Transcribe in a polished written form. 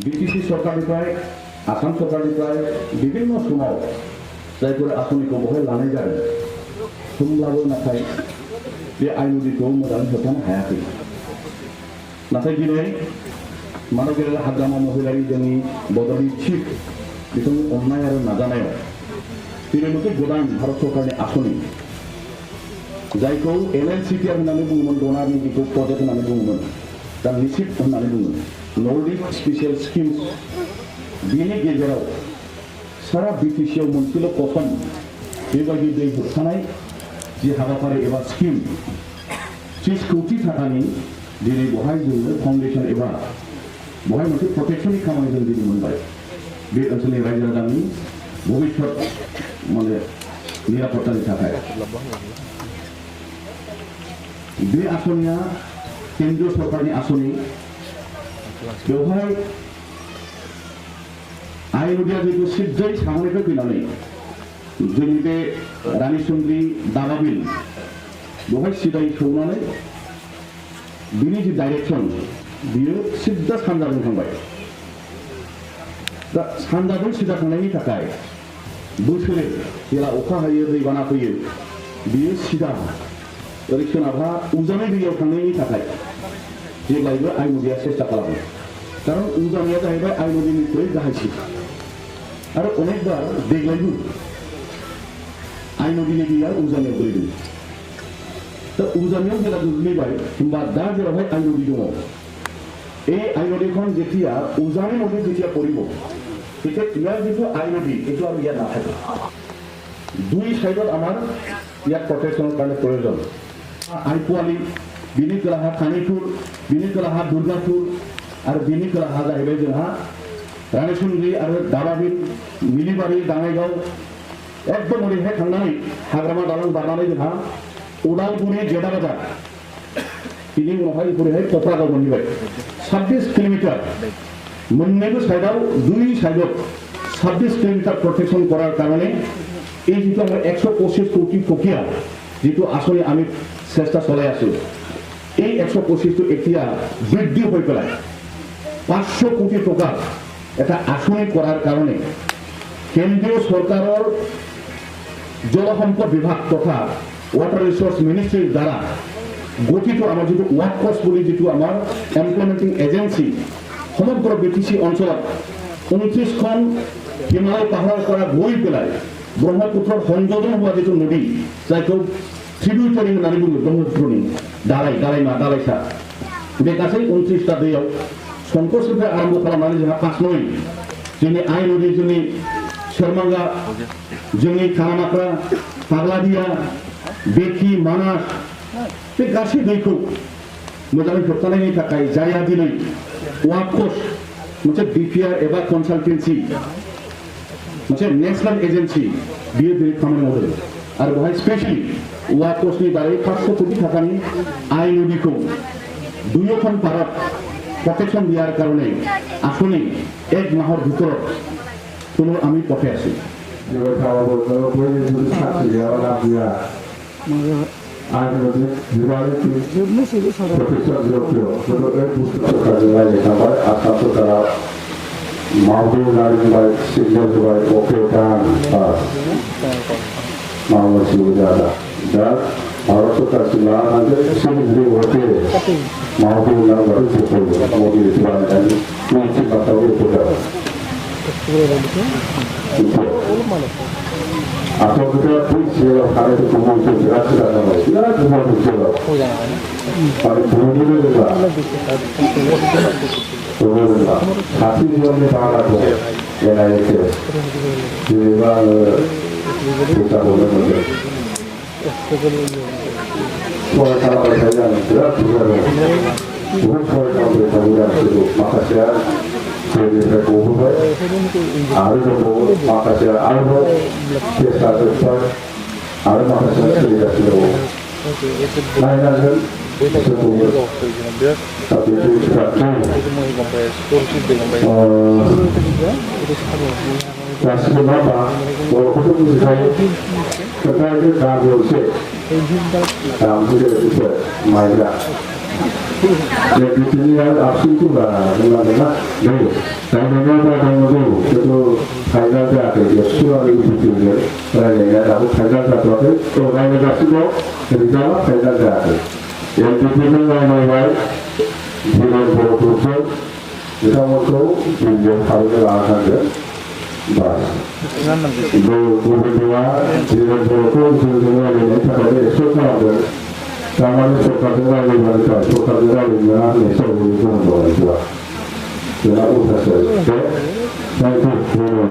BTC सरकारनिफ्राय आसाम सरकारनिफ्राय विभिन्न समाव जायफोर आसनिखौ बहाय लानाय जादों होमब्लाबो नाथाय बे आइन'दिखौ मोजाङै होबथानो हायाखै। नाथाय दिनै मानव गेलेग्रा हाग्रामा महिलारि जोंनि बड'लेण्ड चिफ बिथांनि अननाय आरो नाजानायाव दिनै मोनसे गोदान भारत सरकारनि आसनि जायखौ NLCTR होननानै बुङोमोन, डनारनि जिखौ प्रजेक्ट होननानै बुङोमोन, दा निसिप होननानै बुङो, नर्थ इस्ट स्पेसियेल स्किम्स, बेनि गेजेराव सारा बिटिसिआव मोनसेल' प्रथम बेबायदि दै होबथानाय जि हाबाफारि एबा स्किम 30 कोटि थाखानि दिनै बहाय जोङो फाउन्डेसन एबा बहाय मोनसे प्रटेक्शननि खामानि जों दिनै मोनबाय। बे ओनसोलनि रायजो राजानि भबिष्यत माने निरापत्तानि थाखाय बे आसनिया केन्द्रीय सरकारनि आसनि। बेवहाय आइन'दिया जितु सिद्धै सामनिफ्राय फैनानै जोंनि बे रानिसुन्द्रि दाबाबिल बेवहाय सिदायै सौनानै बिनि जि डाइरेक्सन बियो सिद्दा सानजाजों थांबाय। दा सानजाजों सिदा थांनायनि थाखाय बोसोरे जेला अखा हायो दैबाना फैयो बियो सिदा ओरै सोनाबहा उजानै दैयाव थांनायनि थाखाय जेब्लायबो आइन'दिया सेस्था खालामो। कारन उजानिया जाहैबाय आइन'दिनिख्रुइ गाहायसिन आरो अनेकबार देग्लायबो आइन'दिनि दैया उजानियाव गोलैदों। दा उजानियाव जेला गोग्लैबाय होमबा दा जेरावहाय आइन'दि दङ এই আইন'দিখন যেতিয়া উজানি নদীত যেতিয়া পৰিব তেতিয়া ইয়াৰ যিটো আইন'দি এইটো আৰু ইয়াত নাথাকে। দুই সাইডত আমাৰ ইয়াত প্ৰটেকশ্যনৰ কাৰণে প্ৰয়োজন। आइपुवाली बिनि खोलाहा खानिपुर, बिनि खोलाहा दुर्गापुर आरो बिनि खोलाहा जाहैबाय जोंहा रानिसुन्द्रि आरो दाबाबिल, मिलिबारि, दाङाइगाव एकदम ओरैहाय थांनानै हाग्रामा दालां बारनानै जोंहा उदालगुरि गेदा बाजार बिनि उनावहाय ओरैहाय क'क्राझार मोनहैबाय। 26 किलोमिटार मोन्नैबो साइडआव दुई साइडत 26 किलोमिटार प्रटेक्शन करार कारणे এই যিটো আমাৰ 125 কোটি টকীয়া যিটো আঁচনি আমি চেষ্টা চলাই আছো এই 125টো এতিয়া বৃদ্ধি হৈ পেলাই 500 কোটি টকা এটা আঁচনি কৰাৰ কাৰণে কেন্দ্ৰীয় চৰকাৰৰ জলসম্পদ বিভাগ তথা ওয়াটার রিসোর্স মিনিস্ট্রির দ্বারা গঠিত আমার যেটো ওয়াকফ বুলি যেটো আমার ইমপ্লিমেন্টিং এজেন্সি সমগ্র বিটিসি অঞ্চলত 29খন হিমালয় পাহাৰৰ পৰা গৈ পেলাই ব্ৰহ্মপুত্ৰৰ সংযোজন হোৱা যেটো নদী যাইকো ট্রিবিউটারি होननानै बुङो ब्रह्मपुत्रनि दालाइमा दालाइसा बे गासै 29टा दैयाव संकसनिफ्राय आरम्भ खालामनानै जोंहा 5 नय जोंनि आइ नदि जोंनि सेरमांगा जोंनि खानामाख्रा फाग्लादिया बेखि मानास बे गासै दैखौ मोजाङै होबथानायनि थाखाय जाया दिनै वाकफ मोनसे DPR एबा कनसालटेन्सि मोनसे नेशनल एजेन्सि बियो दिनै खामानि मावदों आरो बेवहाय स्पेशली वाकफनि दारै 500 कोटी टाकानि आइन'दिखौ दुयोখন পাৰত প্ৰটেকশ্যন দিয়াৰ কাৰণে আঁচনি 1 মাহৰ ভিতৰত কোনো আমি পঠাই আছো। dan harus kita simak nanti sendiri oke mau bilang baru betul mau dijual dan mungkin atau itu atau kita pun siapa kalau itu mungkin jelas tidak ada tidak cuma betul kalau bunyi juga tapi dia ni sangat tu yang lain itu jadi kita boleh mungkin soal kalau saya tidak bukan soal kalau saya itu maka saya jadi berubah ada maka saya ada biasa saja ada maka saya tidak tahu lain lagi tapi itu tidak sebenarnya walaupun saya terkait dengan dalam video itu mainnya Jadi absen tu lah, mana ni. Dan mana tu itu final dah ada. Ya sudah itu tu. Kalau yang ada final dah tu ada. Kalau yang ada semua, jadi kalau final dah ada. Yang itu mana yang Jiran Borobudur kita untuk menjadi final akan bas. Itu kedua Jiran Borobudur ini terkait suka ada. Kamu suka dengan mereka, suka dengan mereka, suka dengan mereka. Jadi, saya